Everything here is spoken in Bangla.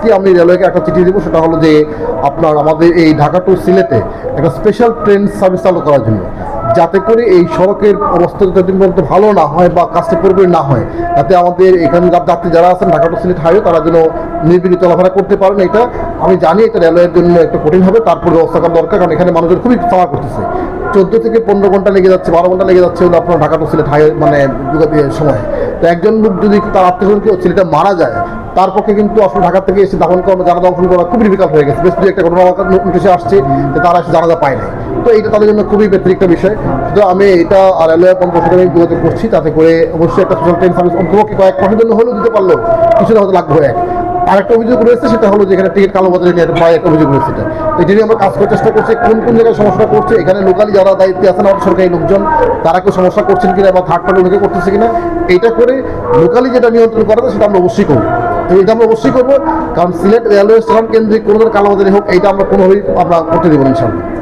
আজকে আমি রেলওয়েকে একটা চিঠি দেবো, সেটা হলো যে আপনার আমাদের এই ঢাকা টু সিলেটে একটা স্পেশাল ট্রেন সার্ভিস চালু করার জন্য, যাতে করে এই সড়কের অবস্থা যতদিন পর্যন্ত ভালো না হয় বা কাজটা পুরোপুরি না হয়, তাতে আমাদের এখানকার যাত্রী যারা আছেন ঢাকা টু সিলেট হাইওয়ে তারা যেন নির্বিঘ্নে চলাফেরা করতে পারেন। এটা আমি জানি এটা রেলওয়ের জন্য একটু কঠিন হবে, তারপর ব্যবস্থা করা দরকার, কারণ এখানে মানুষজন খুবই সাফার করতেছে। 14 থেকে 15 ঘন্টা লেগে যাচ্ছে, 12 ঘন্টা লেগে যাচ্ছে হলো আপনার ঢাকা টু সিলেট হাইওয়ে মানে সময়। তো একজন লোক যদি তার আত্মীয় কেউ সিলেটে মারা যায়, তার পক্ষে কিন্তু আসলে ঢাকা থেকে এসে দাফন করানো, জানাজা অংশগ্রহণ করা খুবই ডিফিকাল্ট হয়ে গেছে। বেশ দু একটা ঘটনা আমার নোটিশে আসছে যে তারা এসে জানাজা পায় না। তো এটা তাদের জন্য খুবই ব্যতিরিক্ত বিষয়। তো আমি এটা রেলওয়ে প্রশাসনে আমি যোগাযোগ করছি, তাতে করে অবশ্যই একটা স্পেশাল ট্রেন সার্ভিস অন্তপক্ষে কয়েক মাসের জন্য হলেও দিতে পারলেও কিছুটা হয়তো লাগবে। আরেকটা অভিযোগ রয়েছে, সেটা হলো যেখানে টিকিট কালোবাজারি নিয়ে একটা অভিযোগ রয়েছে। এটা তো এটা নিয়ে আমরা কাজ করার চেষ্টা করছি, কোন কোন জায়গায় সমস্যা করছে, এখানে লোকালি যারা দায়িত্বে আছেন আমাদের সরকারি লোকজন, তারা কেউ সমস্যা করছেন কিনা বা থার্ড পার্টি লোকে করতেছে কিনা, এটা করে লোকালি যেটা নিয়ন্ত্রণ করা যায় সেটা আমরা অবশ্যই করবো। তো এটা আমরা অবশ্যই করবো, কারণ সিলেট রেলওয়ে স্টেশন কেন্দ্রিক কোনো ধরনের কালোবাজারি হোক, এইটা আমরা কোনোভাবেই আমরা করতে দেবো ইনশাআল্লাহ।